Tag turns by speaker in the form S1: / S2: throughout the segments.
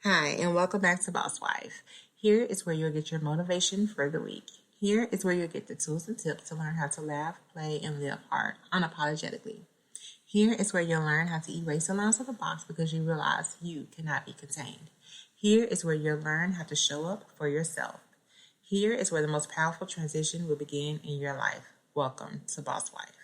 S1: Hi, and welcome back to Boss Wife. Here is where you'll get your motivation for the week. Here is where you'll get the tools and tips to learn how to laugh, play, and live hard unapologetically. Here is where you'll learn how to erase the lines of the box because you realize you cannot be contained. Here is where you'll learn how to show up for yourself. Here is where the most powerful transition will begin in your life. Welcome to Boss Wife.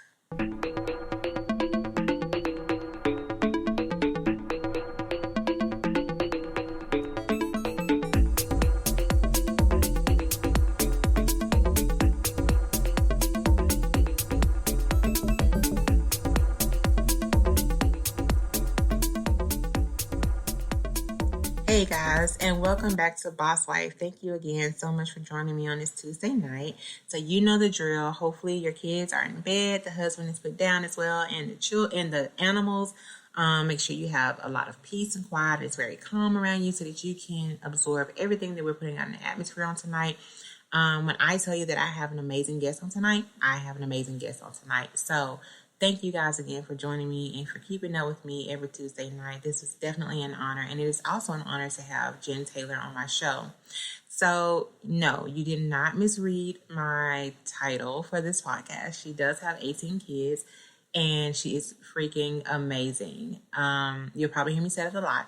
S1: Hey guys, and welcome back to Boss Wife. Thank you again so much for joining me on this Tuesday night. So you know the drill. Hopefully your kids are in bed, the husband is put down as well, and the animals. Make sure you have a lot of peace and quiet. It's very calm around you so that you can absorb everything that we're putting out in the atmosphere on tonight. When I tell you that I have an amazing guest on tonight, I have an amazing guest on tonight. So thank you guys again for joining me and for keeping up with me every Tuesday night. This is definitely an honor, and it is also an honor to have Jenn Taylor on my show. So, no, you did not misread my title for this podcast. She does have 18 kids, and she is freaking amazing. You'll probably hear me say it a lot.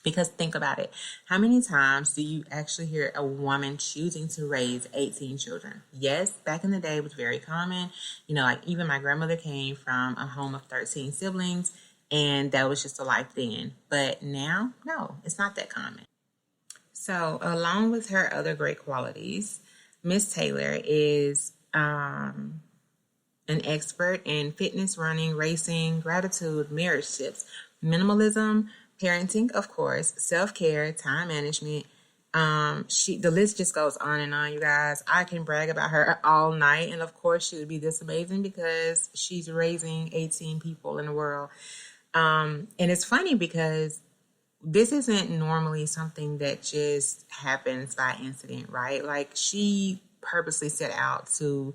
S1: Because think about it. How many times do you actually hear a woman choosing to raise 18 children? Yes, back in the day it was very common. You know, like even my grandmother came from a home of 13 siblings, and that was just a life then. But now, no, it's not that common. So along with her other great qualities, Miss Taylor is an expert in fitness, running, racing, gratitude, marriage tips, minimalism, parenting, of course, self-care, time management. The list just goes on and on, you guys. I can brag about her all night, and of course she would be this amazing because she's raising 18 people in the world. And it's funny because this isn't normally something that just happens by incident, right? Like she purposely set out to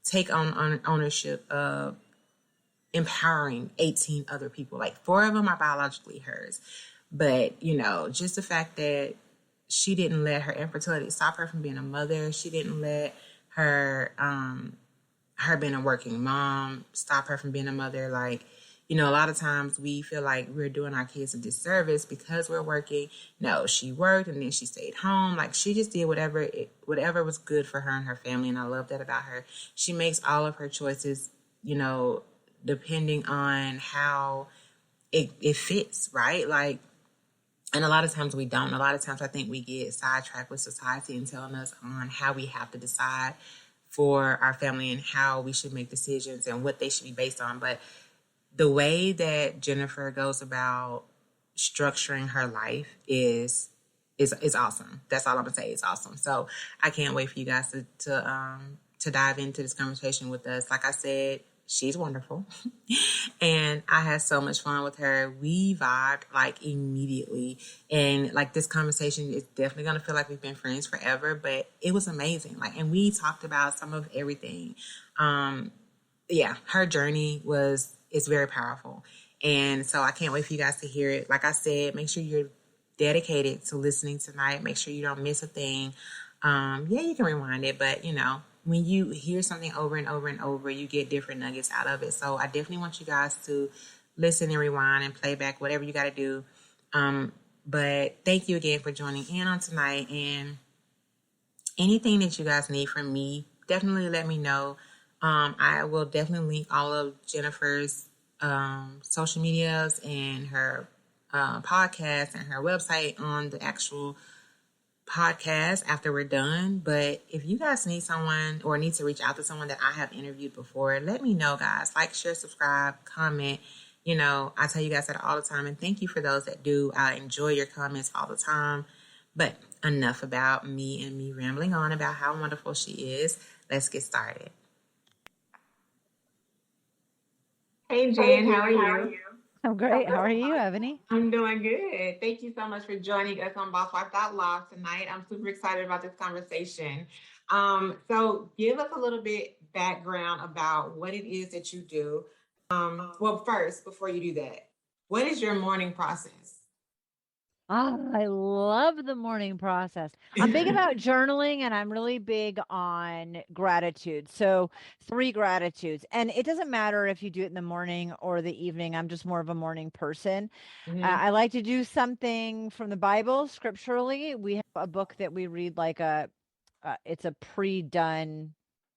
S1: take on ownership of empowering 18 other people. Like 4 of them are biologically hers. But, you know, just the fact that she didn't let her infertility stop her from being a mother. She didn't let her being a working mom stop her from being a mother. Like, you know, a lot of times we feel like we're doing our kids a disservice because we're working. No, she worked and then she stayed home. Like she just did whatever was good for her and her family. And I love that about her. She makes all of her choices, you know, depending on how it fits, right? Like, and a lot of times we don't. A lot of times I think we get sidetracked with society and telling us on how we have to decide for our family and how we should make decisions and what they should be based on. But the way that Jennifer goes about structuring her life is awesome. That's all I'm gonna say. It's awesome. So I can't wait for you guys to dive into this conversation with us. Like I said, she's wonderful. And I had so much fun with her. We vibed like immediately. And like this conversation is definitely going to feel like we've been friends forever, but it was amazing. Like, and we talked about some of everything. Yeah, her journey is very powerful. And so I can't wait for you guys to hear it. Like I said, make sure you're dedicated to listening tonight. Make sure you don't miss a thing. Yeah, you can rewind it, but you know, when you hear something over and over and over, you get different nuggets out of it. So I definitely want you guys to listen and rewind and play back, whatever you got to do. But thank you again for joining in on tonight. And anything that you guys need from me, definitely let me know. I will definitely link all of Jennifer's social medias and her podcast and her website on the actual podcast after we're done. But if you guys need someone or need to reach out to someone that I have interviewed before, let me know, guys. Like, share, subscribe, comment. You know, I tell you guys that all the time, and thank you for those that do. I enjoy your comments all the time. But enough about me and me rambling on about how wonderful she is. Let's get started. Hey Jen, how are you?
S2: I'm great. How are you, Ebony?
S1: I'm doing good. Thank you so much for joining us on Boss Wife Live tonight. I'm super excited about this conversation. So give us a little bit background about what it is that you do. Well, first, before you do that, what is your morning process?
S2: I love the morning process. I'm big about journaling and I'm really big on gratitude. So, three gratitudes. And it doesn't matter if you do it in the morning or the evening. I'm just more of a morning person.
S1: Hmm.
S2: I like to do something from the Bible scripturally. We have a book that we read like it's a pre-done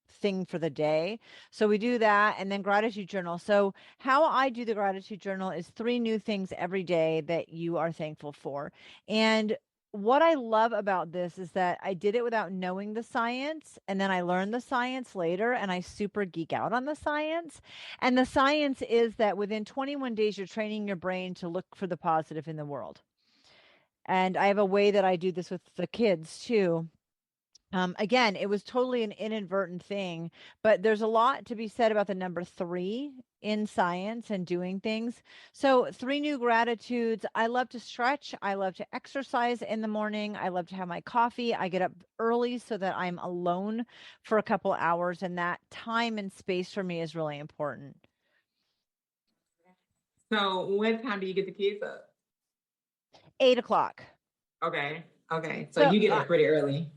S2: thing for the day. So we do that and then gratitude journal. So how I do the gratitude journal is three new things every day that you are thankful for. And what I love about this is that I did it without knowing the science, and then I learned the science later and I super geek out on the science. And the science is that within 21 days you're training your brain to look for the positive in the world. And I have a way that I do this with the kids too. Again, it was totally an inadvertent thing, but there's a lot to be said about the number three in science and doing things. So, three new gratitudes. I love to stretch. I love to exercise in the morning. I love to have my coffee. I get up early so that I'm alone for a couple hours, and that time and space for me is really important.
S1: So, what time do you get the kids up?
S2: 8 o'clock.
S1: Okay. Okay. So
S2: So,
S1: you get up pretty early.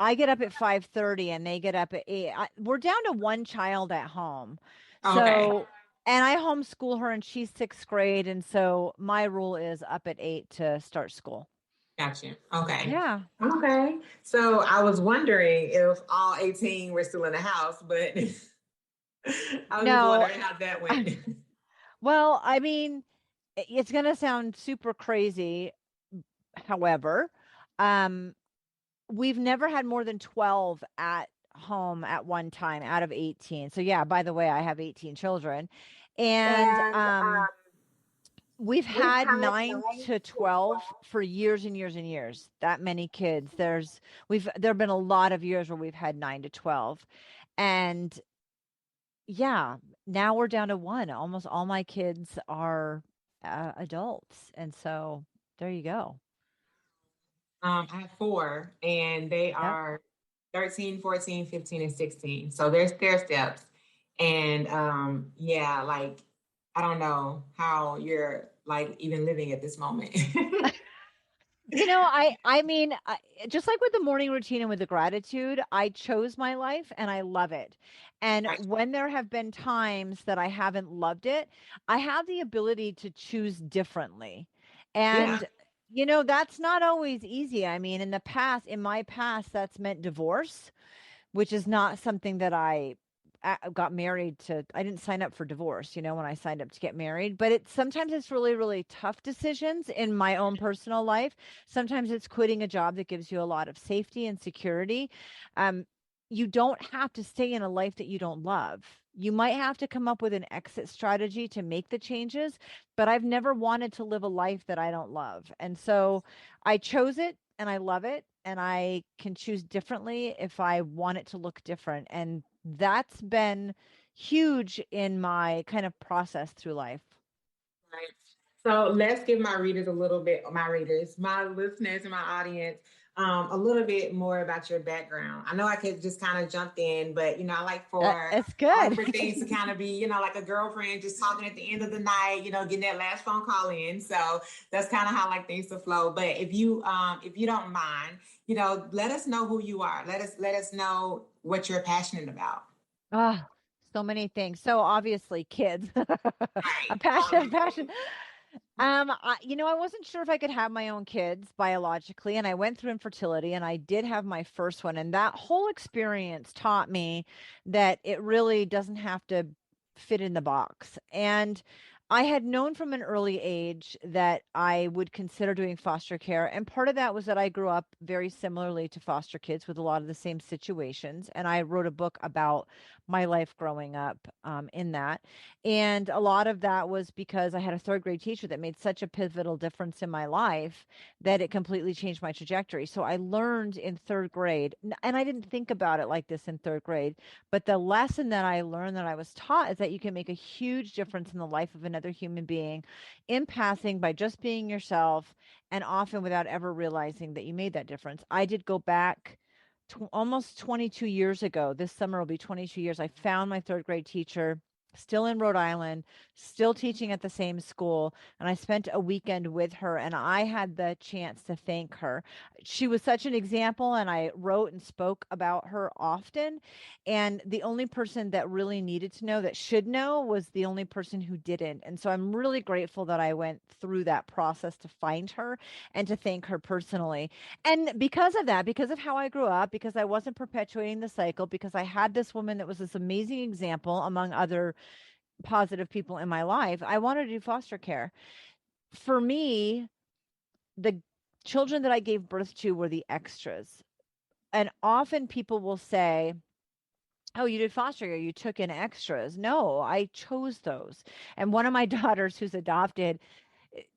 S2: I get up at 5:30 and they get up at 8. We're down to one child at home.
S1: Okay.
S2: So, and I homeschool her and she's sixth grade. And so my rule is up at 8 to start school.
S1: Gotcha. Okay.
S2: Yeah.
S1: Okay. So I was wondering if all 18 were still in the house, but I was just
S2: No.
S1: wondering how that went.
S2: Well, I mean, it's going to sound super crazy. However, um, we've never had more than 12 at home at one time out of 18. So yeah, by the way, I have 18 children. And
S1: And
S2: we've
S1: we've
S2: had
S1: had
S2: 9
S1: 9
S2: to
S1: to
S2: 12
S1: 12.
S2: for years and years and years. That many kids. There've been a lot of years where we've had 9 to 12. And yeah, now we're down to one. Almost all my kids are adults. And so there you go.
S1: I have four, and they
S2: Yep.
S1: are 13, 14, 15, and 16. So there's stair steps. And yeah, like I don't know how you're like even living at this moment.
S2: I mean, just like with the morning routine and with the gratitude, I chose my life and I love it. And
S1: Right.
S2: when there have been times that I haven't loved it, I have the ability to choose differently.
S1: Yeah.
S2: And that's not always easy. I mean, in my past, that's meant divorce, which is not something that I got married to. I didn't sign up for divorce, when I signed up to get married, but sometimes it's really, really tough decisions in my own personal life. Sometimes it's quitting a job that gives you a lot of safety and security. Um, you don't have to stay in a life that you don't love. You might have to come up with an exit strategy to make the changes, but I've never wanted to live a life that I don't love. And so I chose it and I love it and I can choose differently if I want it to look different. And that's been huge in my kind of process through life.
S1: Right. So let's give my readers a little bit, my readers, my listeners, and my audience, a little bit more about your background. I know I could just kind of jump in, but I like for
S2: It's
S1: all
S2: good.
S1: for things to kind of be, like a girlfriend just talking at the end of the night, getting that last phone call in. So that's kind of how I like things to flow. But if you don't mind, let us know who you are. Let us know what you're passionate about.
S2: Oh, so many things. So obviously kids. A
S1: Right.
S2: passion,
S1: Obviously.
S2: passion. I wasn't sure if I could have my own kids biologically, and I went through infertility and I did have my first one. And that whole experience taught me that it really doesn't have to fit in the box. And I had known from an early age that I would consider doing foster care. And part of that was that I grew up very similarly to foster kids with a lot of the same situations. And I wrote a book about my life growing up in that. And a lot of that was because I had a third grade teacher that made such a pivotal difference in my life that it completely changed my trajectory. So I learned in third grade, and I didn't think about it like this in third grade, but the lesson that I learned that I was taught is that you can make a huge difference in the life of another human being in passing by just being yourself and often without ever realizing that you made that difference. I did go back almost 22 years ago. This summer will be 22 years. I found my third grade teacher still in Rhode Island, still teaching at the same school. And I spent a weekend with her and I had the chance to thank her. She was such an example, and I wrote and spoke about her often. And the only person that really needed to know, that should know, was the only person who didn't. And so I'm really grateful that I went through that process to find her and to thank her personally. And because of that, because of how I grew up, because I wasn't perpetuating the cycle, because I had this woman that was this amazing example among other positive people in my life, I wanted to do foster care. For me, the children that I gave birth to were the extras. And often people will say, "Oh, you did foster care, you took in extras." No, I chose those. And one of my daughters, who's adopted,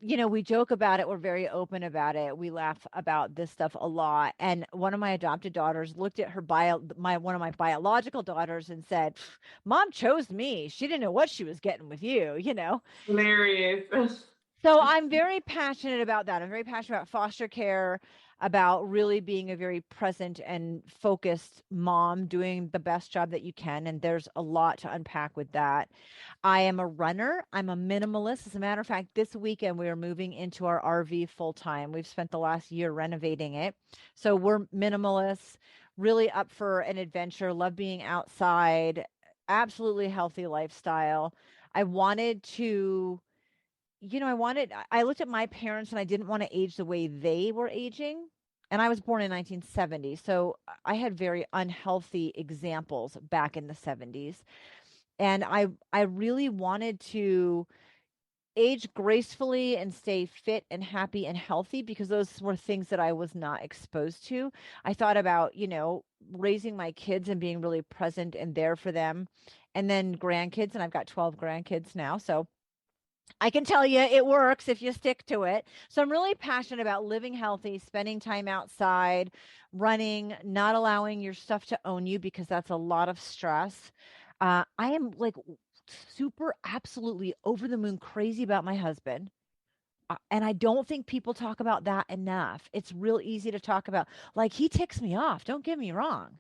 S2: we joke about it. We're very open about it. We laugh about this stuff a lot. And one of my adopted daughters looked at one of my biological daughters and said, "Mom chose me. She didn't know what she was getting with you."
S1: Hilarious.
S2: So I'm very passionate about that. I'm very passionate about foster care, about really being a very present and focused mom, doing the best job that you can. And there's a lot to unpack with that. I am a runner. I'm a minimalist. As a matter of fact, this weekend we are moving into our RV full time. We've spent the last year renovating it. So we're minimalists, really up for an adventure, love being outside, absolutely healthy lifestyle. I wanted to I looked at my parents and I didn't want to age the way they were aging. And I was born in 1970. So I had very unhealthy examples back in the 70s. And I really wanted to age gracefully and stay fit and happy and healthy because those were things that I was not exposed to. I thought about, raising my kids and being really present and there for them. And then grandkids, and I've got 12 grandkids now. So I can tell you it works if you stick to it. So I'm really passionate about living healthy, spending time outside, running, not allowing your stuff to own you because that's a lot of stress. I am like super, absolutely over the moon crazy about my husband. And I don't think people talk about that enough. It's real easy to talk about, like, he ticks me off. Don't get me wrong.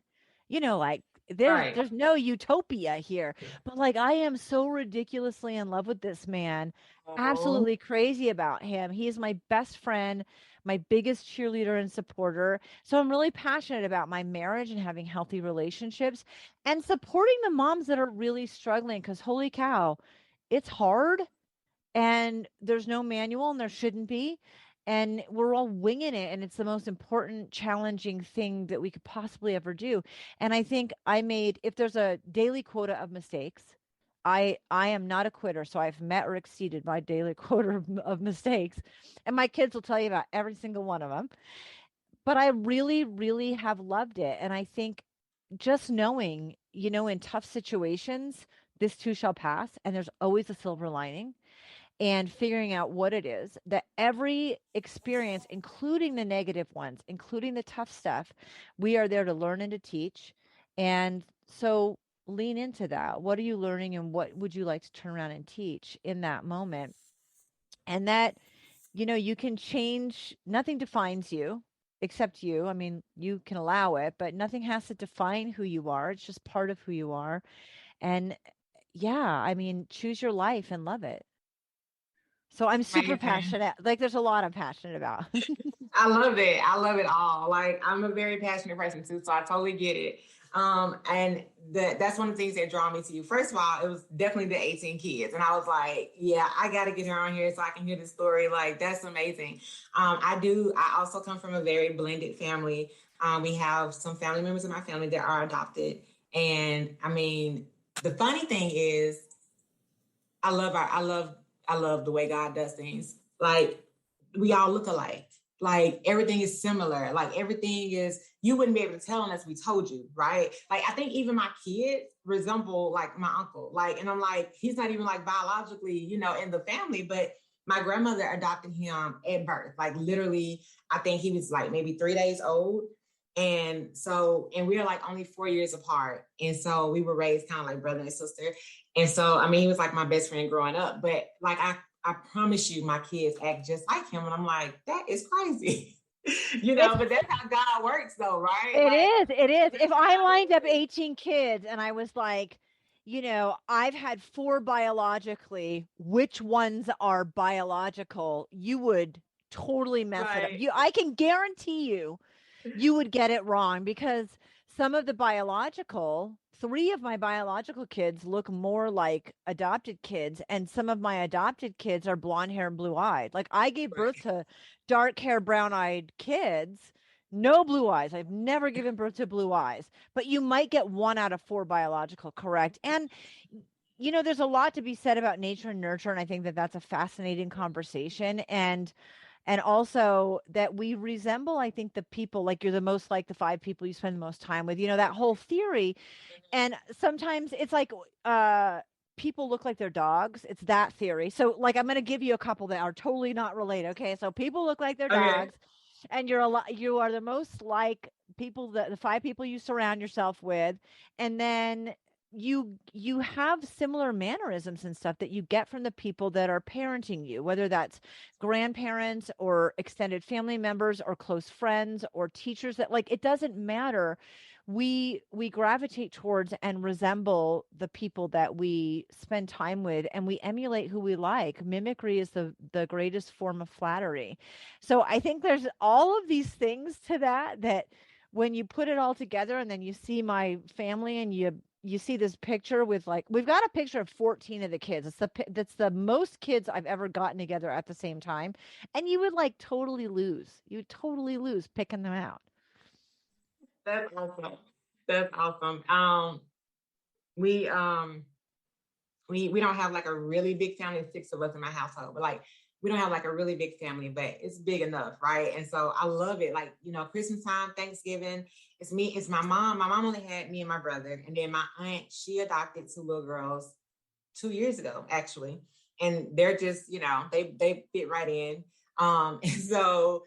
S2: Like there's
S1: Right.
S2: there's no utopia here, but like I am so ridiculously in love with this man,
S1: Oh,
S2: absolutely crazy about him. He is my best friend, my biggest cheerleader and supporter. So I'm really passionate about my marriage and having healthy relationships and supporting the moms that are really struggling because holy cow, it's hard and there's no manual and there shouldn't be, and we're all winging it, and it's the most important challenging thing that we could possibly ever do. And I think I made, if there's a daily quota of mistakes, I am not a quitter, so I've met or exceeded my daily quota of mistakes, and my kids will tell you about every single one of them. But I really really have loved it, and I think just knowing, in tough situations, this too shall pass and there's always a silver lining, and figuring out what it is, that every experience, including the negative ones, including the tough stuff, we are there to learn and to teach. And so lean into that. What are you learning and what would you like to turn around and teach in that moment? And that, you can change, nothing defines you except you. I mean, you can allow it, but nothing has to define who you are. It's just part of who you are. And yeah, I mean, choose your life and love it. So I'm super
S1: amazing.
S2: passionate. Like there's a lot I'm passionate about.
S1: I love it. I love it all. Like I'm a very passionate person too, so I totally get it. And that's one of the things that draw me to you. First of all, it was definitely the 18 kids, and I was like, yeah, I got to get her on here so I can hear the story. Like that's amazing. I do. I also come from a very blended family. We have some family members in my family that are adopted, and I mean, the funny thing is, I love the way God does things. Like we all look alike. Like everything is similar. Like everything is, you wouldn't be able to tell unless we told you, right? Like I think even my kids resemble like my uncle. Like, and I'm like, he's not even like biologically, in the family, but my grandmother adopted him at birth. Like literally, I think he was like maybe 3 days old. And we are like only 4 years apart. And so we were raised kind of like brother and sister. And so, I mean, he was like my best friend growing up, but like, I promise you, my kids act just like him. And I'm like, that is crazy,
S2: It's
S1: but that's how God works though, right?
S2: it
S1: Like,
S2: is. It is.
S1: that's
S2: If I
S1: how
S2: lined up
S1: it is.
S2: 18 kids and I was like, I've had 4 biologically. Which ones are biological? You would totally mess it up.
S1: Right.
S2: I can guarantee you would get it wrong because some of the biological, 3 of my biological kids look more like adopted kids, and some of my adopted kids are blonde hair and blue eyed. Like I gave birth
S1: Right.
S2: to dark hair, brown eyed kids, no blue eyes. I've never given birth to blue eyes, but you might get 1 out of 4 biological correct. And there's a lot to be said about nature and nurture, and I think that that's a fascinating conversation. And also that we resemble, I think, the people, like you're the most like the 5 people you spend the most time with, that whole theory. And sometimes it's like people look like their dogs. It's that theory. So like I'm going to give you a couple that are totally not related. Okay, so people look like their
S1: Okay.
S2: dogs, and you are the most like people, that the 5 people you surround yourself with. And then you have similar mannerisms and stuff that you get from the people that are parenting you, whether that's grandparents or extended family members or close friends or teachers. That, like, it doesn't matter. We gravitate towards and resemble the people that we spend time with, and we emulate who we like. Mimicry is the greatest form of flattery. So I think there's all of these things to that when you put it all together, and then you see my family, and you see this picture with, like, we've got a picture of 14 of the kids. That's the most kids I've ever gotten together at the same time. And you would like totally lose. You would totally lose picking them out.
S1: That's awesome. That's awesome. We we don't have like a really big family. 6 of us in my household, but like we don't have like a really big family, but it's big enough, right? And so I love it. Like, Christmas time, Thanksgiving, it's me, it's my mom. My mom only had me and my brother, and then my aunt, she adopted 2 little girls 2 years ago, actually, and they're just, they fit right in. And so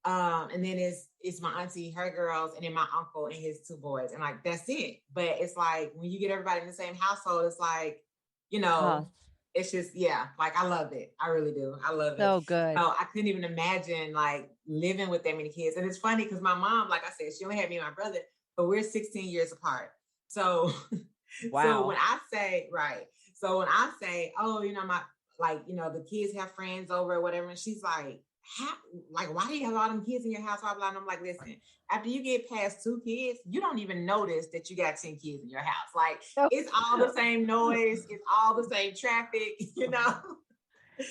S1: and then it's my auntie, her girls, and then my uncle and his 2 boys, and like that's it. But it's like when you get everybody in the same household, it's like, you
S2: Oh,
S1: know, it's just, yeah, like I love it. I really do. I love it.
S2: so good.
S1: So I couldn't even imagine like living with that many kids. And it's funny because my mom, like I said, she only had me and my brother, but we're 16 years apart. So so when
S2: Wow.
S1: I say, right, so when I say, oh, my, like, the kids have friends over or whatever, and she's like, how, like, why do you have all them kids in your house? Blah, blah. And I'm like, listen, after you get past 2 kids, you don't even notice that you got 10 kids in your house. Like,
S2: So
S1: it's all the same noise, it's all the same traffic,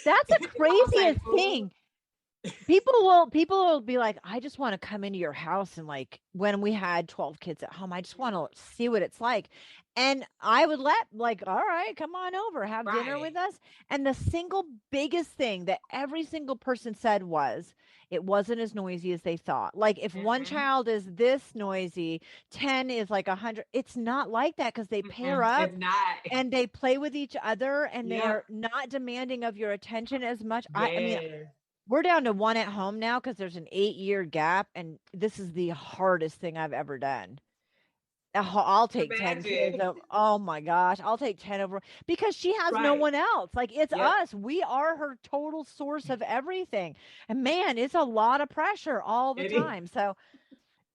S2: that's the
S1: it's all the same
S2: craziest
S1: food.
S2: thing. People will be like, I just want to come into your house, and like when we had 12 kids at home, I just want to see what it's like. And I would let, like, all right, come on over, have dinner
S1: Right.
S2: with us. And the single biggest thing that every single person said was it wasn't as noisy as they thought. Like if one
S1: Mm-mm,
S2: child is this noisy, 10 is like 100. It's not like that because they pair up
S1: it's not.
S2: and they play with each other, and they
S1: Yep.
S2: are not demanding of your attention as much. I mean,
S1: Yeah.
S2: we're down to 1 at home now because there's an 8-year gap, and this is the hardest thing I've ever done. I'll take 10 kids
S1: Imagine.
S2: over. Oh my gosh, I'll take 10 over because she has no
S1: Right.
S2: one else. Like it's
S1: Yep.
S2: us. We are her total source of everything. And man, it's a lot of pressure all the
S1: It is.
S2: time. So,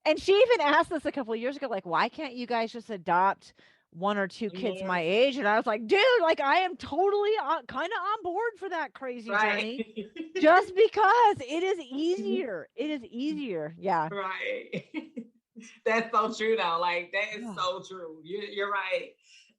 S2: and she even asked us a couple of years ago, like, why can't you guys just adopt 1 or 2 kids my
S1: More.
S2: age? And I was like, dude, like I am totally kind of on board for that crazy
S1: Right.
S2: journey, just because it is easier. It is easier. Yeah.
S1: Right. That's so true though. Like that is
S2: Yeah.
S1: so true. You're right.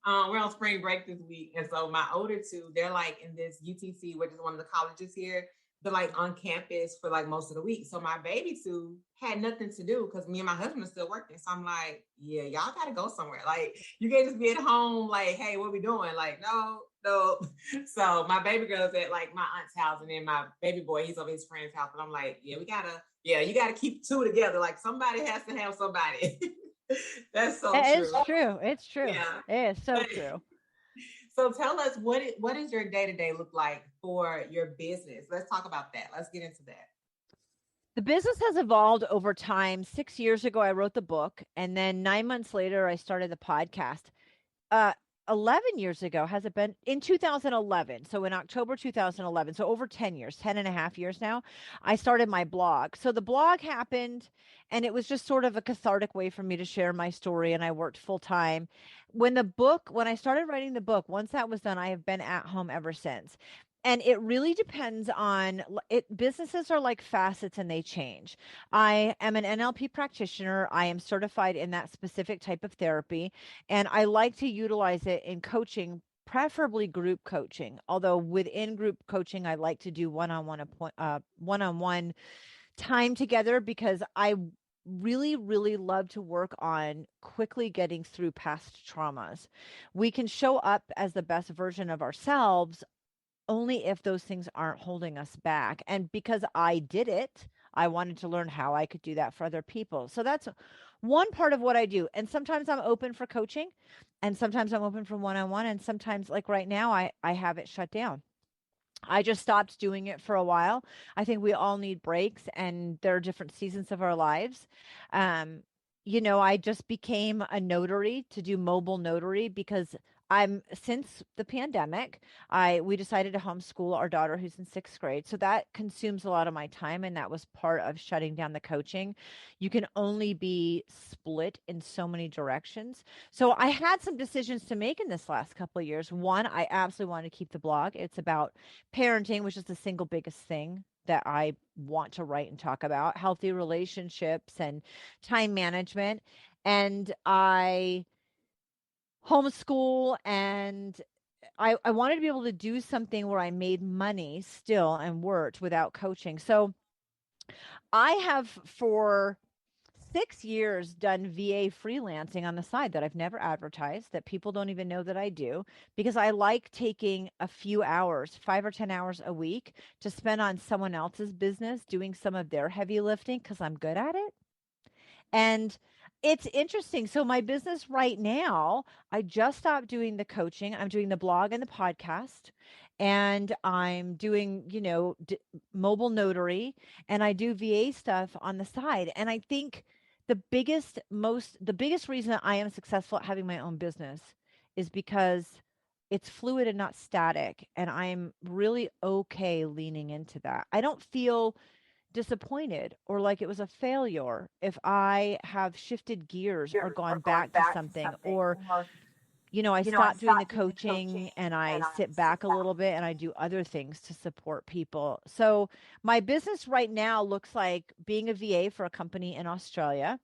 S1: We're on spring break this week, and so my older 2, they're like in this UTC, which is one of the colleges here. They're like on campus for like most of the week. So my baby 2 had nothing to do because me and my husband are still working. So I'm like, yeah, y'all gotta go somewhere. Like you can't just be at home. Like, hey, what we doing? Like, no, no. So my baby girl's at like my aunt's house, and then my baby boy, he's over his friend's house. And I'm like, yeah, we gotta, yeah, you gotta keep 2 together. Like somebody has to have somebody. That's so
S2: It
S1: true.
S2: is true. It's true.
S1: Yeah.
S2: It is so true.
S1: So tell us what does your day-to-day look like for your business? Let's talk about that. Let's get into that.
S2: The business has evolved over time. 6 years ago, I wrote the book, and then 9 months later, I started the podcast. Uh, 11 years ago. Has it been in 2011? So in October 2011, so over 10 years, 10 and a half years now, I started my blog. So the blog happened and it was just sort of a cathartic way for me to share my story. And I worked full time. When I started writing the book, once that was done, I have been at home ever since. And it really depends on it. Businesses are like facets and they change. I am an NLP practitioner. I am certified in that specific type of therapy, and I like to utilize it in coaching, preferably group coaching. Although within group coaching, I like to do one-on-one time together because I really, really love to work on quickly getting through past traumas. We can show up as the best version of ourselves only if those things aren't holding us back. And because I did it, I wanted to learn how I could do that for other people. So that's one part of what I do. And sometimes I'm open for coaching and sometimes I'm open for one-on-one. And sometimes like right now, I have it shut down. I just stopped doing it for a while. I think we all need breaks and there are different seasons of our lives. Um, I just became a notary to do mobile notary because I'm since the pandemic, we decided to homeschool our daughter who's in sixth grade. So that consumes a lot of my time. And that was part of shutting down the coaching. You can only be split in so many directions. So I had some decisions to make in this last couple of years. One, I absolutely want to keep the blog. It's about parenting, which is the single biggest thing that I want to write and talk about, healthy relationships and time management. And I homeschool and I wanted to be able to do something where I made money still and worked without coaching. So I have for 6 years done VA freelancing on the side that I've never advertised, that people don't even know that I do, because I like taking a few hours, 5 or 10 hours a week, to spend on someone else's business, doing some of their heavy lifting because I'm good at it. And it's interesting. So, my business right now, I just stopped doing the coaching. I'm doing the blog and the podcast, and I'm doing, mobile notary, and I do VA stuff on the side. And I think the biggest reason that I am successful at having my own business is because it's fluid and not static. And I'm really okay leaning into that. I don't feel disappointed or like it was a failure if I have shifted gears or gone back to something, or I stopped doing the coaching and I sit back a little bit and I do other things to support people. So my business right now looks like being a VA for a company in Australia,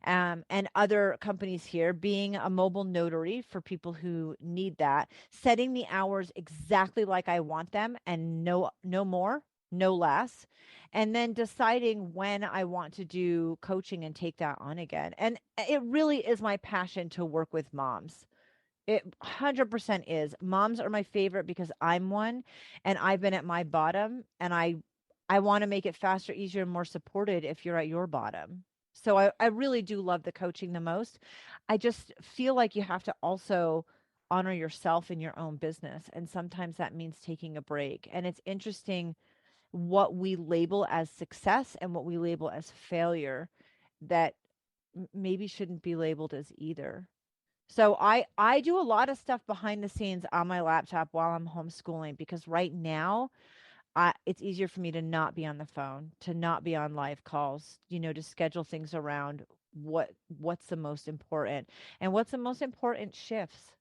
S2: and other companies here, being a mobile notary for people who need that, setting the hours exactly like I want them and no more, no less, and then deciding when I want to do coaching and take that on again. And it really is my passion to work with moms. It 100% is. Moms are my favorite because I'm one and I've been at my bottom, and I want to make it faster, easier, and more supported if you're at your bottom. So I really do love the coaching the most. I just feel like you have to also honor yourself in your own business. And sometimes that means taking a break. And it's interesting what we label as success and what we label as failure that maybe shouldn't be labeled as either. So I do a lot of stuff behind the scenes on my laptop while I'm homeschooling because right now it's easier for me to not be on the phone, to not be on live calls, to schedule things around what's the most important. And what's the most important shifts.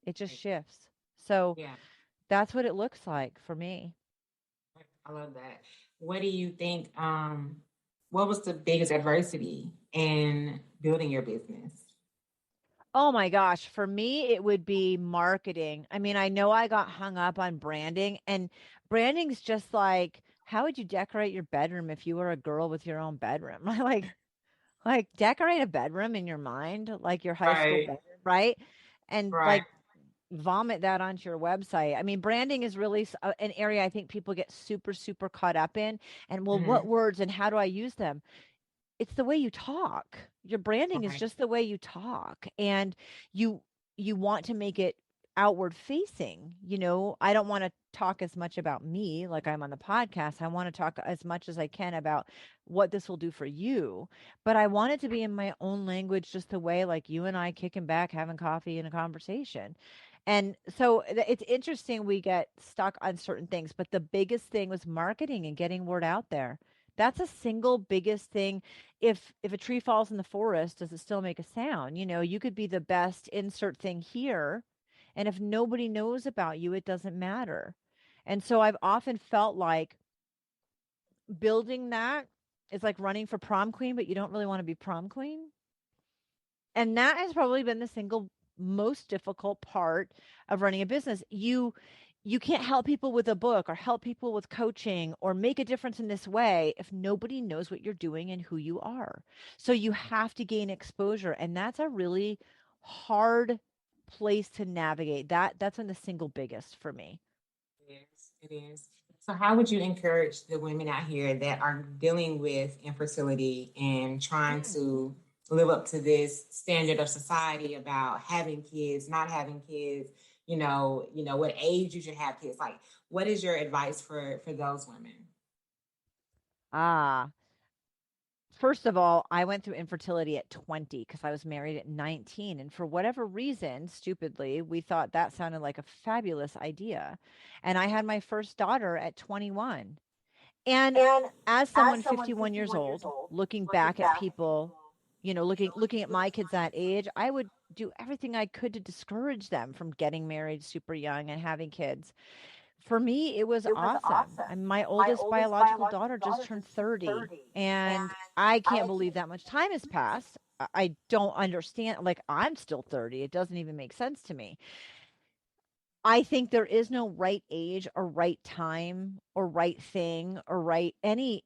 S2: It just
S1: Right.
S2: shifts. So
S1: Yeah,
S2: that's what it looks like for me.
S1: I love that. What do you think? What was the biggest adversity in building your business?
S2: Oh my gosh, for me, it would be marketing. I mean, I know I got hung up on branding, and branding's just like, how would you decorate your bedroom if you were a girl with your own bedroom? Like decorate a bedroom in your mind, like your high school
S1: Right,
S2: bedroom, right? And
S1: right.
S2: like vomit that onto your website. I mean, branding is really an area I think people get super, super caught up in. And well, what
S1: Hmm.
S2: words and how do I use them? It's the way you talk. Your branding is
S1: Right.
S2: just the way you talk, and you you want to make it outward facing. I don't want to talk as much about me like I'm on the podcast. I want to talk as much as I can about what this will do for you. But I want it to be in my own language, just the way like you and I kicking back, having coffee in a conversation. And so it's interesting we get stuck on certain things, but the biggest thing was marketing and getting word out there. That's a single biggest thing. If a tree falls in the forest, does it still make a sound? You could be the best insert thing here, and if nobody knows about you, it doesn't matter. And so I've often felt like building that is like running for prom queen, but you don't really want to be prom queen. And that has probably been the single most difficult part of running a business. You can't help people with a book or help people with coaching or make a difference in this way if nobody knows what you're doing and who you are. So you have to gain exposure, and that's a really hard place to navigate. That's been the single biggest for me.
S1: It is. It is. So, how would you encourage the women out here that are dealing with infertility and trying
S2: Mm.
S1: to live up to this standard of society about having kids, not having kids? What age you should have kids. Like, what is your advice for those women?
S2: Ah, first of all, I went through infertility at 20 because I was married at 19. And for whatever reason, stupidly, we thought that sounded like a fabulous idea. And I had my first daughter at 21. And as someone 51 years old, looking back at people, looking at my kids that age, I would do everything I could to discourage them from getting married super young and having kids. For me, it was awesome. My oldest biological daughter just turned 30, and I can't believe that much time has passed. I don't understand. Like, I'm still 30. It doesn't even make sense to me. I think there is no right age or right time or right thing or right any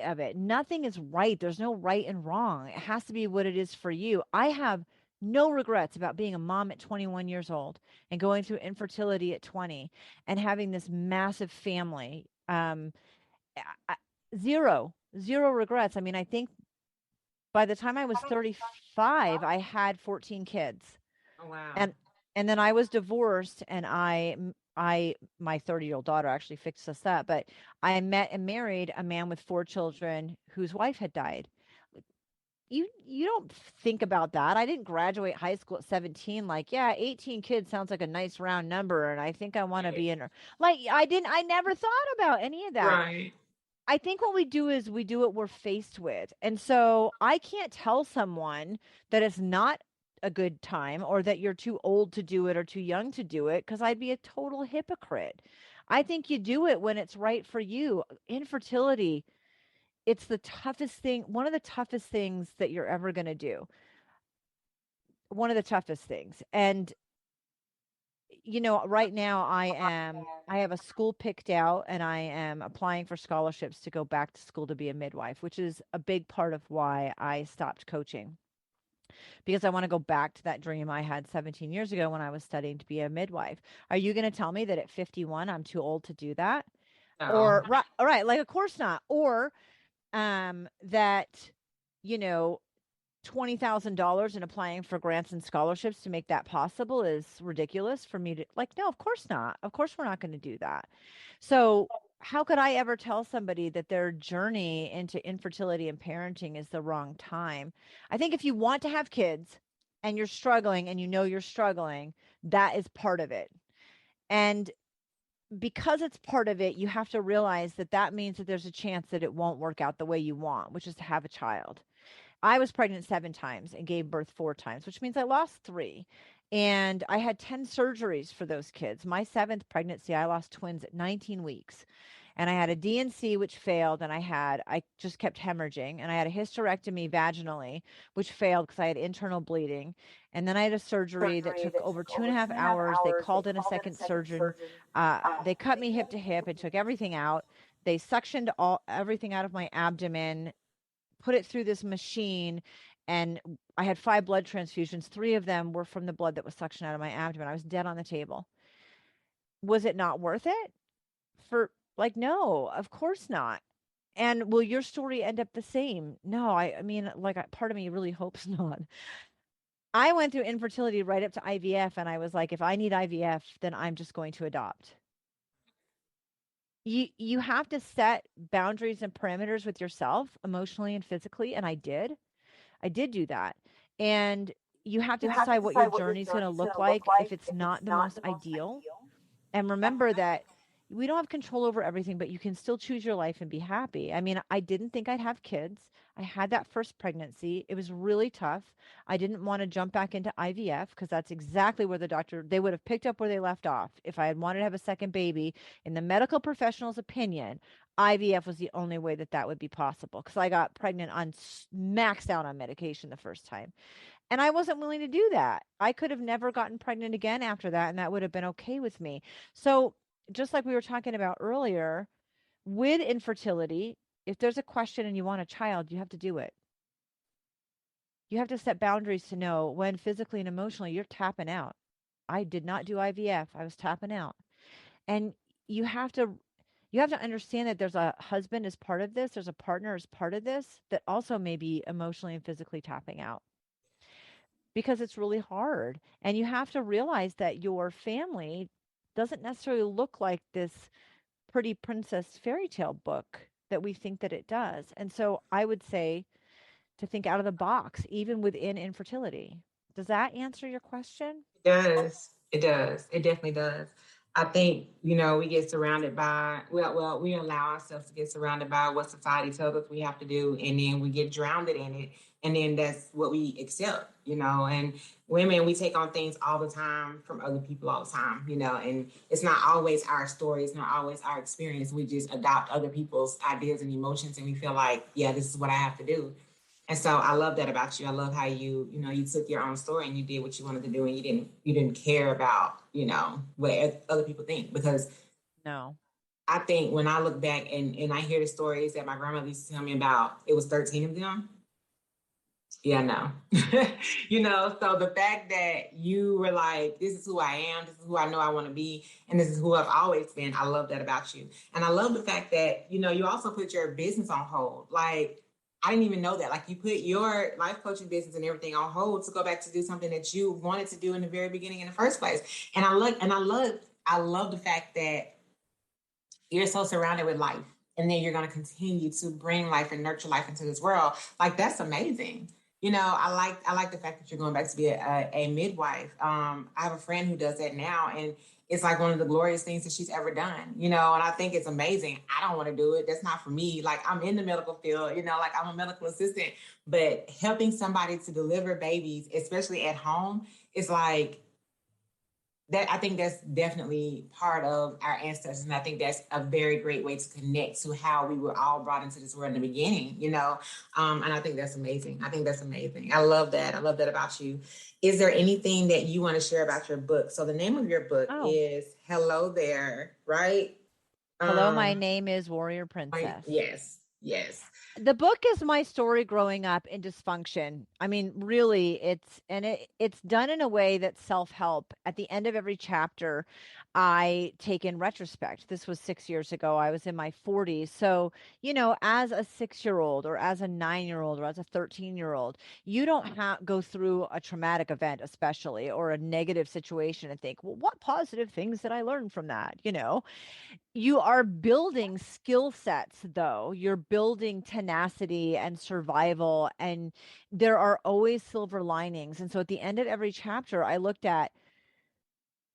S2: of it. Nothing is right. There's no right and wrong. It has to be what it is for you. I have no regrets about being a mom at 21 years old and going through infertility at 20 and having this massive family. I- zero regrets. I mean, I think by the time I was 35, I had 14 kids.
S1: Oh, wow.
S2: And then I was divorced, and my 30-year-old daughter actually fixed us up, but I met and married a man with 4 children whose wife had died. You don't think about that. I didn't graduate high school at 17 like, yeah, 18 kids sounds like a nice round number, and I think I want to
S1: Right.
S2: be in I never thought about any of that.
S1: Right.
S2: I think what we do is we do what we're faced with. And so I can't tell someone that it's not a good time or that you're too old to do it or too young to do it because I'd be a total hypocrite. I think you do it when it's right for you. Infertility, it's the toughest thing, one of the toughest things that you're ever going to do. One of the toughest things. And right now I have a school picked out and I am applying for scholarships to go back to school to be a midwife, which is a big part of why I stopped coaching because I want to go back to that dream I had 17 years ago when I was studying to be a midwife. Are you going to tell me that at 51 I'm too old to do that?
S1: No.
S2: Or right, all right, like of course not. Or that you know $20,000 in applying for grants and scholarships to make that possible is ridiculous for me to like, no, of course not. Of course, we're not going to do that. So, how could I ever tell somebody that their journey into infertility and parenting is the wrong time? I think if you want to have kids and you're struggling and you're struggling, that is part of it. And because it's part of it, you have to realize that that means that there's a chance that it won't work out the way you want, which is to have a child. I was pregnant 7 times and gave birth 4 times, which means I lost 3. And I had 10 surgeries for those kids. My 7th pregnancy, I lost twins at 19 weeks. And I had a DNC, which failed. And I just kept hemorrhaging. And I had a hysterectomy vaginally, which failed because I had internal bleeding. And then I had a surgery that took over 2.5 hours. They called in a second surgeon. They cut me hip to hip and took everything out. They suctioned everything out of my abdomen, put it through this machine, and I had 5 blood transfusions. 3 of them were from the blood that was suctioned out of my abdomen. I was dead on the table. Was it not worth it? For like, no, of course not. And will your story end up the same? No, I mean, like, part of me really hopes not. I went through infertility right up to IVF, and I was like, if I need IVF, then I'm just going to adopt. You have to set boundaries and parameters with yourself emotionally and physically, and I did do that. And you have to decide what your journey is going to look like if it's not the most ideal. And remember that we don't have control over everything, but you can still choose your life and be happy. I mean, I didn't think I'd have kids. I had that first pregnancy. It was really tough. I didn't want to jump back into IVF because that's exactly where they would have picked up where they left off. If I had wanted to have a second baby, in the medical professional's opinion, IVF was the only way that that would be possible because I got pregnant on maxed out on medication the first time. And I wasn't willing to do that. I could have never gotten pregnant again after that, and that would have been okay with me. So, just like we were talking about earlier, with infertility, if there's a question and you want a child, you have to do it. You have to set boundaries to know when physically and emotionally you're tapping out. I did not do IVF. I was tapping out. And you have to you have to understand that there's a husband as part of this, there's a partner as part of this that also may be emotionally and physically tapping out because it's really hard. And you have to realize that your family doesn't necessarily look like this pretty princess fairy tale book that we think that it does. And so I would say to think out of the box, even within infertility. Does that answer your question?
S1: It does. It does. It definitely does. I think, we get surrounded by, we allow ourselves to get surrounded by what society tells us we have to do, and then we get drowned in it. And then that's what we accept. And women, we take on things all the time from other people all the time, and it's not always our story. It's not always our experience. We just adopt other people's ideas and emotions, and we feel like, yeah, this is what I have to do. And so I love that about you. I love how you took your own story and you did what you wanted to do, and you didn't care about, what other people think. Because
S2: No.
S1: I think when I look back and I hear the stories that my grandmother used to tell me about, it was 13 of them. Yeah, no. So the fact that you were like, this is who I am, this is who I know I want to be, and this is who I've always been. I love that about you. And I love the fact that, you also put your business on hold. Like, I didn't even know that. Like, you put your life coaching business and everything on hold to go back to do something that you wanted to do in the very beginning in the first place. And I love the fact that you're so surrounded with life, and then you're going to continue to bring life and nurture life into this world. Like, that's amazing. I like the fact that you're going back to be a midwife. I have a friend who does that now, and it's like one of the glorious things that she's ever done. And I think it's amazing. I don't want to do it. That's not for me. Like, I'm in the medical field, like I'm a medical assistant, but helping somebody to deliver babies, especially at home, is like that. I think that's definitely part of our ancestors, and I think that's a very great way to connect to how we were all brought into this world in the beginning. And I think that's amazing. I think that's amazing. I love that. I love that about you. Is there anything that you want to share about your book? So the name of your book
S2: Oh,
S1: is Hello There, right?
S2: hello, my
S1: um
S2: name is Warrior Princess.
S1: yes, yes.
S2: The book is my story growing up in dysfunction. I mean, really, it's done in a way that's self-help. At the end of every chapter, I take in retrospect. This was 6 years ago. I was in my 40s. So, as a 6-year-old or as a 9-year-old or as a 13-year-old, you don't go through a traumatic event, especially, or a negative situation and think, well, what positive things did I learn from that? You are building skill sets, though. You're building tenacity and survival, and there are always silver linings. And so at the end of every chapter, I looked at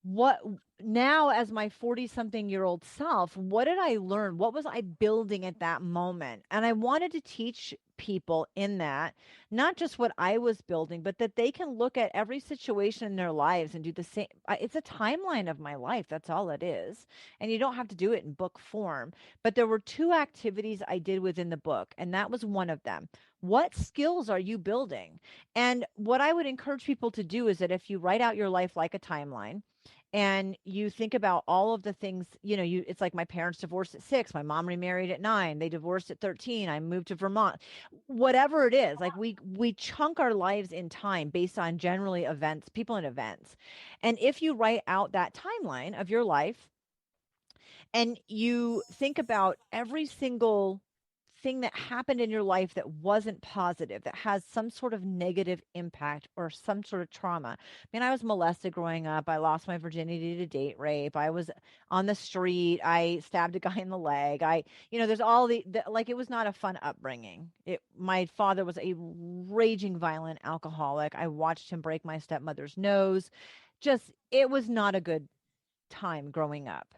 S2: what now, as my 40 something year old self, what did I learn? What was I building at that moment? And I wanted to teach people in that, not just what I was building, but that they can look at every situation in their lives and do the same. It's a timeline of my life. That's all it is. And you don't have to do it in book form. But there were two activities I did within the book, and that was one of them. What skills are you building? And what I would encourage people to do is that if you write out your life like a timeline, and you think about all of the things, it's like my parents divorced at 6, my mom remarried at 9, they divorced at 13, I moved to Vermont. Whatever it is, like we chunk our lives in time based on generally events, people and events. And if you write out that timeline of your life and you think about every single thing that happened in your life that wasn't positive, that has some sort of negative impact or some sort of trauma. I mean, I was molested growing up. I lost my virginity to date rape. I was on the street. I stabbed a guy in the leg. There's all like, it was not a fun upbringing. My father was a raging violent alcoholic. I watched him break my stepmother's nose. Just, it was not a good time growing up.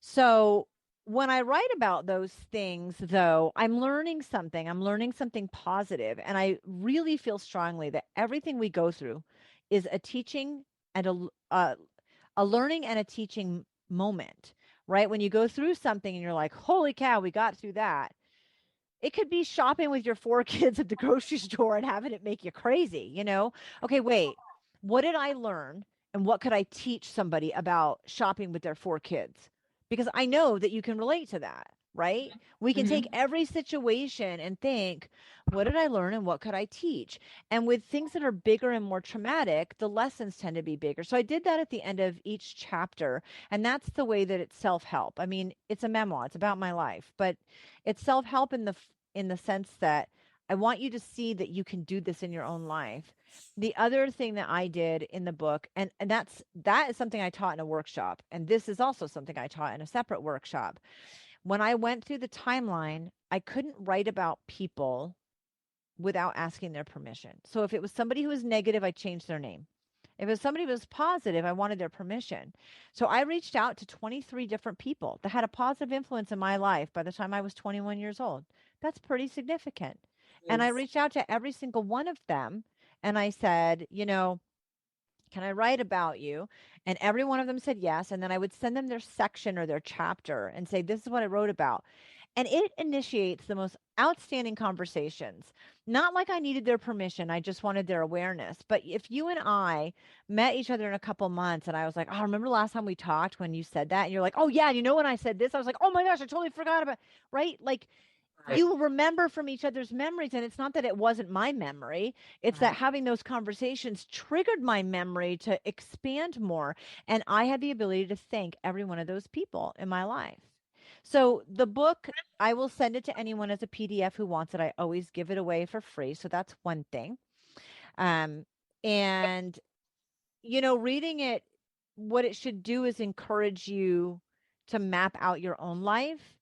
S2: So when I write about those things, though, I'm learning something. I'm learning something positive, and I really feel strongly that everything we go through is a teaching and a learning and a teaching moment, right? When you go through something and you're like, "Holy cow, we got through that." It could be shopping with your four kids at the grocery store and having it make you crazy. Okay, wait, what did I learn and what could I teach somebody about shopping with their four kids? Because I know that you can relate to that, right? We can take
S1: Mm-hmm.
S2: every situation and think, what did I learn and what could I teach? And with things that are bigger and more traumatic, the lessons tend to be bigger. So I did that at the end of each chapter. And that's the way that it's self-help. I mean, it's a memoir, it's about my life, but it's self-help in the sense that I want you to see that you can do this in your own life. The other thing that I did in the book, and that is something I taught in a workshop, and this is also something I taught in a separate workshop. When I went through the timeline, I couldn't write about people without asking their permission. So if it was somebody who was negative, I changed their name. If it was somebody who was positive, I wanted their permission. So I reached out to 23 different people that had a positive influence in my life by the time I was 21 years old. That's pretty significant. And I
S1: Yes.
S2: reached out to every single one of them and I said, can I write about you? And every one of them said yes. And then I would send them their section or their chapter and say, this is what I wrote about. And it initiates the most outstanding conversations. Not like I needed their permission, I just wanted their awareness. But if you and I met each other in a couple months and I was like, oh, remember last time we talked when you said that? And you're like, oh, yeah, you know, when I said this, I was like, oh my gosh, I totally forgot about, right? Like,
S1: Right.
S2: you remember from each other's memories, and it's not that it wasn't my memory, it's that
S1: Right.
S2: having those conversations triggered my memory to expand more, and I had the ability to thank every one of those people in my life. So the book, I will send it to anyone as a PDF who wants it. I always give it away for free, so that's one thing. And reading it, what it should do is encourage you to map out your own life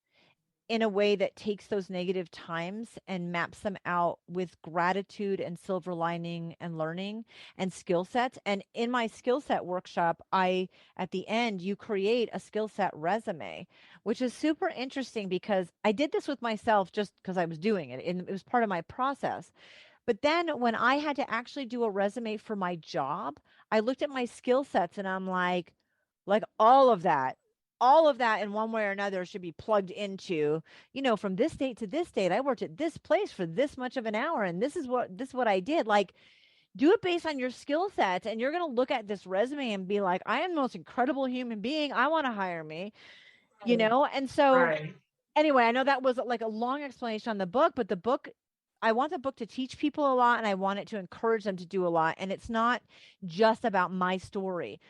S2: in a way that takes those negative times and maps them out with gratitude and silver lining and learning and skill sets. And in my skill set workshop, at the end, you create a skill set resume, which is super interesting because I did this with myself just because I was doing it and it was part of my process. But then when I had to actually do a resume for my job, I looked at my skill sets and I'm like all of that in one way or another should be plugged into, from this date to this date, I worked at this place for this much of an hour and this is what I did. Like, do it based on your skill sets and you're going to look at this resume and be like, I am the most incredible human being. I want to hire me, And so
S1: Right.
S2: anyway, I know that was like a long explanation on the book, but I want the book to teach people a lot and I want it to encourage them to do a lot. And it's not just about my story.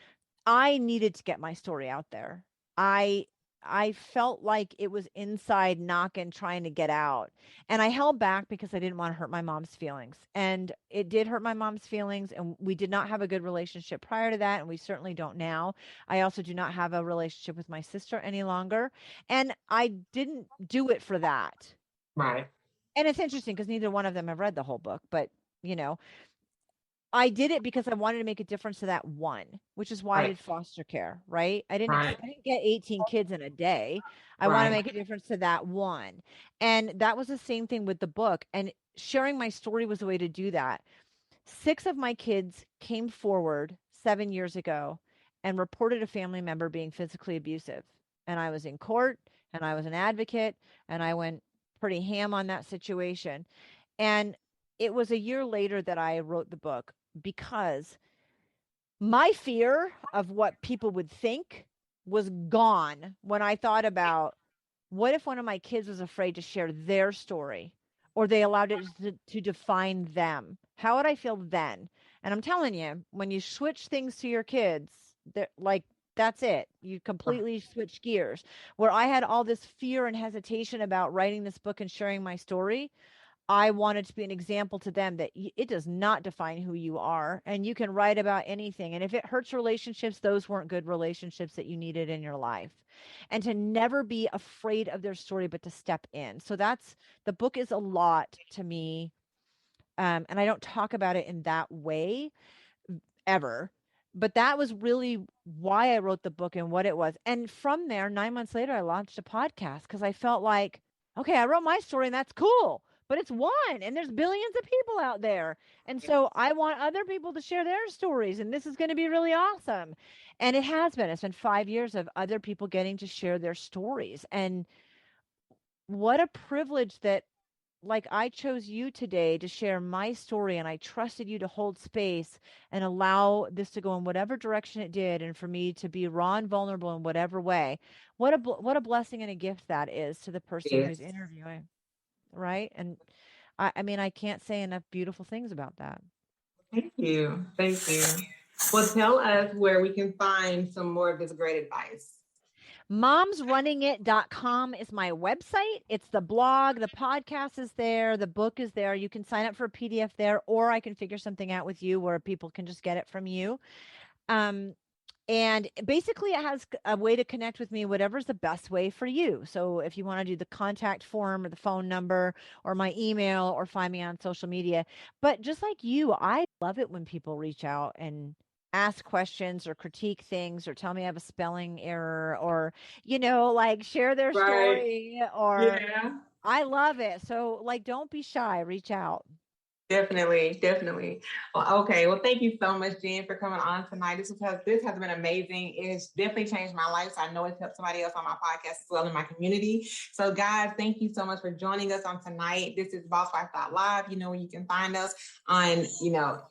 S2: I needed to get my story out there. I I felt like it was inside knocking, trying to get out. And I held back because I didn't want to hurt my mom's feelings. And it did hurt my mom's feelings. And we did not have a good relationship prior to that. And we certainly don't now. I also do not have a relationship with my sister any longer. And I didn't do it for that.
S1: Right.
S2: And it's interesting because neither one of them have read the whole book, but you know, I did it because I wanted to make a difference to that one, which is why I
S1: Right.
S2: did foster care, right?
S1: Right.
S2: I didn't get 18 kids in a day. I want to
S1: Right.
S2: make a difference to that one. And that was the same thing with the book. And sharing my story was a way to do that. Six of my kids came forward 7 years ago and reported a family member being physically abusive. And I was in court and I was an advocate and I went pretty ham on that situation. And it was a year later that I wrote the book because my fear of what people would think was gone when I thought about what if one of my kids was afraid to share their story or they allowed it to define them? How would I feel then? And I'm telling you, when you switch things to your kids, they're like That's it. You completely switch gears. Where I had all this fear and hesitation about writing this book and sharing my story, I wanted to be an example to them that it does not define who you are, and you can write about anything. And if it hurts relationships, those weren't good relationships that you needed in your life. And to never be afraid of their story, but to step in. So that's the book is a lot to me. And I don't talk about it in that way ever. But that was really why I wrote the book and what it was. And from there, 9 months later, I launched a podcast because I felt like, okay, I wrote my story and that's cool, but it's one and there's billions of people out there. And so I want other people to share their stories. And this is going to be really awesome. And it has been. It's been 5 years of other people getting to share their stories. And what a privilege that like I chose you today to share my story and I trusted you to hold space and allow this to go in whatever direction it did and for me to be raw and vulnerable in whatever way. What a blessing and a gift that is to the person who's
S1: Yes.
S2: interviewing, right? And I mean I can't say enough beautiful things about that.
S1: Thank you. Thank you. Well, tell us where we can find some more of this great advice.
S2: Momsrunningit.com is my website. It's the blog, the podcast is there, the book is there. You can sign up for a PDF there, or I can figure something out with you where people can just get it from you. And basically, it has a way to connect with me, whatever's the best way for you. So if you want to do the contact form or the phone number or my email or find me on social media. But just like you, I love it when people reach out and ask questions or critique things or tell me I have a spelling error or, like share their
S1: Right.
S2: story or
S1: Yeah.
S2: I love it. So like, don't be shy, reach out.
S1: Definitely, definitely. Well, okay. Well, thank you so much, Jen, for coming on tonight. This has been amazing. It has definitely changed my life. So I know it's helped somebody else on my podcast as well in my community. So, guys, thank you so much for joining us on tonight. This is BossWife.live. You know where you can find us on,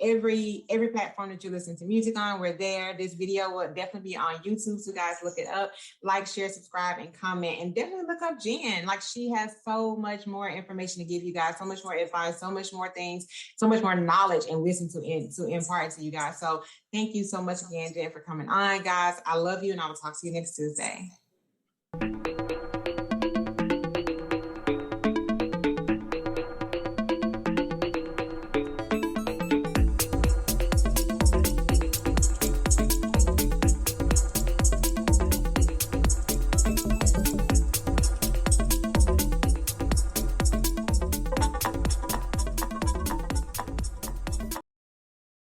S1: every platform that you listen to music on. We're there. This video will definitely be on YouTube. So, guys, look it up, like, share, subscribe, and comment, and definitely look up Jen. Like she has so much more information to give you guys, so much more advice, so much more things, so much more knowledge and wisdom to impart to you guys. So thank you so much again, Jen, for coming on, guys. I love you, and I will talk to you next Tuesday.